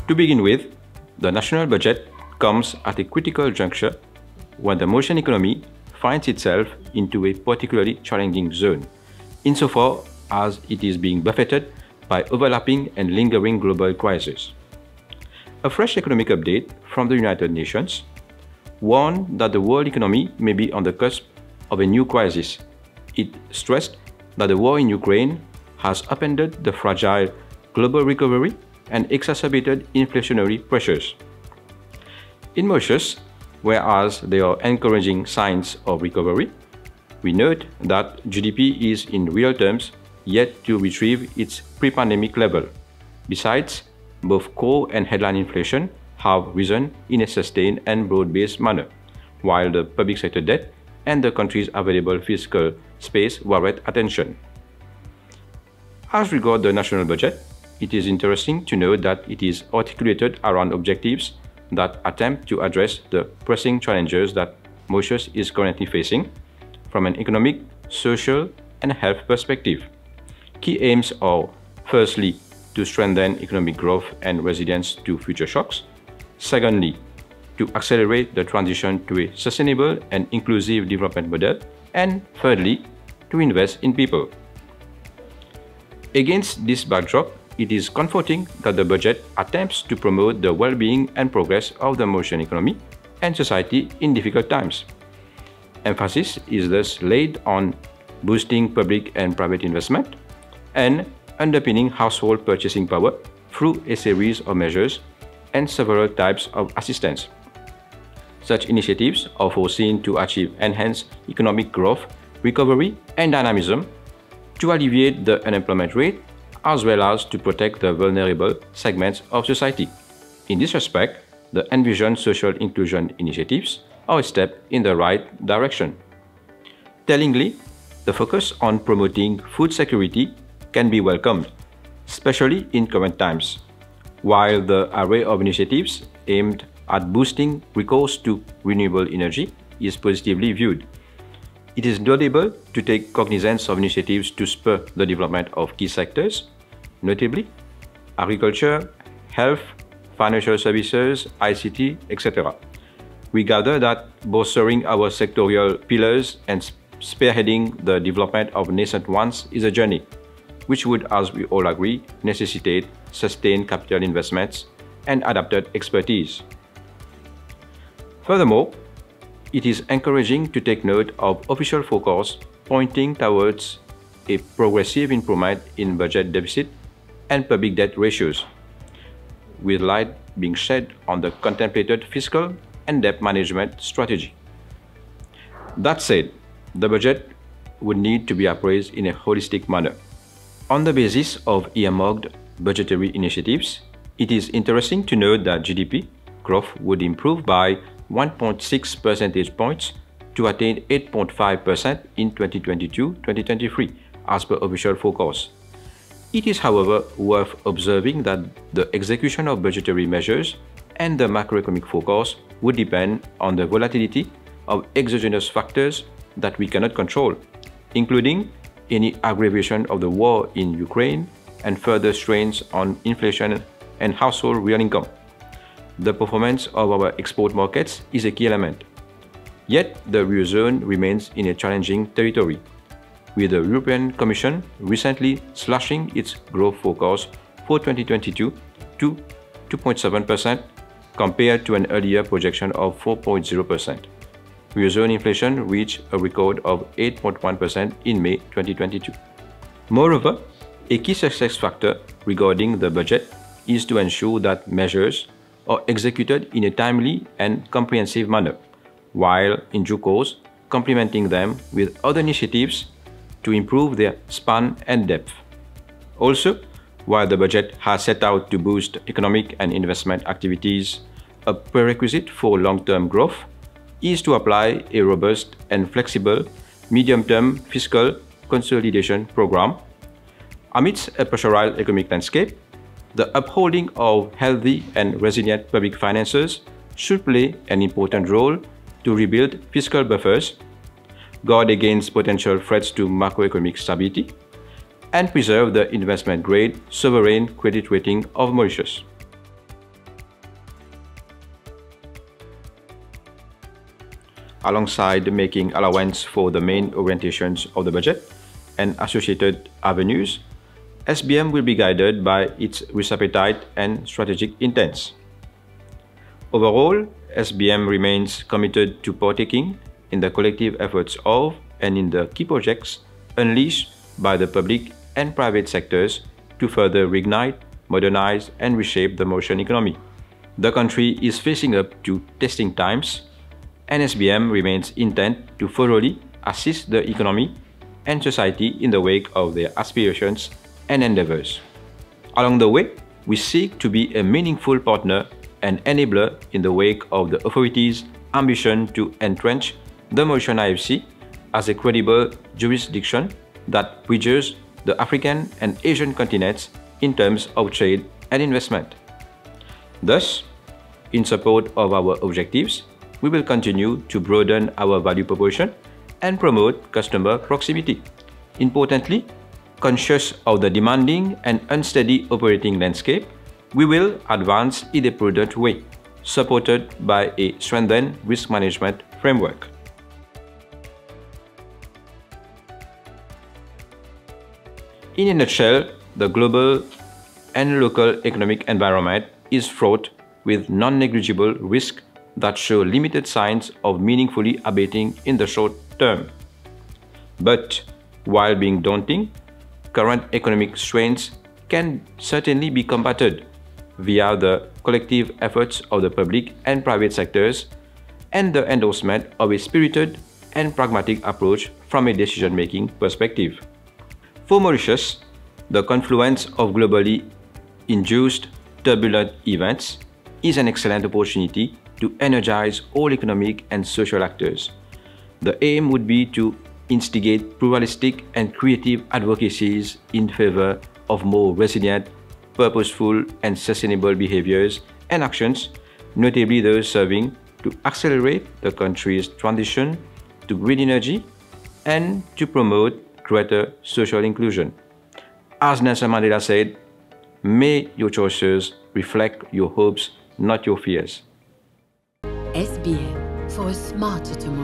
To begin with, the national budget comes at a critical juncture when the Mauritian economy finds itself into a particularly challenging zone, insofar as it is being buffeted by overlapping and lingering global crises. A fresh economic update from the United Nations warned that the world economy may be on the cusp of a new crisis. It stressed that the war in Ukraine has upended the fragile global recovery and exacerbated inflationary pressures. In Mauritius, whereas there are encouraging signs of recovery, we note that GDP is in real terms yet to retrieve its pre-pandemic level. Besides, both core and headline inflation have risen in a sustained and broad-based manner, while the public sector debt and the country's available fiscal space warrant attention. As regards the national budget, it is interesting to note that it is articulated around objectives that attempt to address the pressing challenges that Mauritius is currently facing from an economic, social, and health perspective. Key aims are, firstly, to strengthen economic growth and resilience to future shocks. Secondly, to accelerate the transition to a sustainable and inclusive development model. And thirdly, to invest in people. Against this backdrop, it is comforting that the budget attempts to promote the well-being and progress of the Mauritian economy and society in difficult times. Emphasis is thus laid on boosting public and private investment and underpinning household purchasing power through a series of measures and several types of assistance. Such initiatives are foreseen to achieve enhanced economic growth, recovery, and dynamism, to alleviate the unemployment rate, as well as to protect the vulnerable segments of society. In this respect, the envisioned social inclusion initiatives are a step in the right direction. Tellingly, the focus on promoting food security can be welcomed, especially in current times, while the array of initiatives aimed at boosting recourse to renewable energy is positively viewed. It is notable to take cognizance of initiatives to spur the development of key sectors, notably agriculture, health, financial services, ICT, etc. We gather that bolstering our sectorial pillars and spearheading the development of nascent ones is a journey, which would, as we all agree, necessitate sustained capital investments and adapted expertise. Furthermore, it is encouraging to take note of official forecasts pointing towards a progressive improvement in budget deficit and public debt ratios, with light being shed on the contemplated fiscal and debt management strategy. That said, the budget would need to be appraised in a holistic manner. On the basis of earmarked budgetary initiatives, it is interesting to note that GDP growth would improve by 1.6 percentage points to attain 8.5% in 2022-2023, as per official forecasts. It is, however, worth observing that the execution of budgetary measures and the macroeconomic forecast would depend on the volatility of exogenous factors that we cannot control, including any aggravation of the war in Ukraine and further strains on inflation and household real income. The performance of our export markets is a key element. Yet, the Eurozone remains in a challenging territory, with the European Commission recently slashing its growth forecast for 2022 to 2.7% compared to an earlier projection of 4.0%. Eurozone inflation reached a record of 8.1% in May 2022. Moreover, a key success factor regarding the budget is to ensure that measures are executed in a timely and comprehensive manner, while in due course complementing them with other initiatives to improve their span and depth. Also, while the budget has set out to boost economic and investment activities, a prerequisite for long-term growth is to apply a robust and flexible medium-term fiscal consolidation program. Amidst a pressurized economic landscape, the upholding of healthy and resilient public finances should play an important role to rebuild fiscal buffers, guard against potential threats to macroeconomic stability, and preserve the investment-grade sovereign credit rating of Mauritius. alongside making allowance for the main orientations of the budget and associated avenues, SBM will be guided by its risk appetite and strategic intents. Overall, SBM remains committed to partaking in the collective efforts of and in the key projects unleashed by the public and private sectors to further reignite, modernize, and reshape the Mauritian economy. The country is facing up to testing times, and SBM remains intent to thoroughly assist the economy and society in the wake of their aspirations and endeavors. Along the way, we seek to be a meaningful partner and enabler in the wake of the authorities' ambition to entrench the Mauritian IFC as a credible jurisdiction that bridges the African and Asian continents in terms of trade and investment. Thus, in support of our objectives, we will continue to broaden our value proposition and promote customer proximity. Importantly, conscious of the demanding and unsteady operating landscape, we will advance in a prudent way, supported by a strengthened risk management framework. In a nutshell, the global and local economic environment is fraught with non-negligible risks that show limited signs of meaningfully abating in the short term. But while being daunting, current economic strains can certainly be combated via the collective efforts of the public and private sectors and the endorsement of a spirited and pragmatic approach from a decision-making perspective. For Mauritius, the confluence of globally induced turbulent events is an excellent opportunity to energize all economic and social actors. The aim would be to instigate pluralistic and creative advocacies in favor of more resilient, purposeful, and sustainable behaviors and actions, notably those serving to accelerate the country's transition to green energy and to promote greater social inclusion. As Nelson Mandela said, may your choices reflect your hopes, not your fears. SBM for a smarter tomorrow.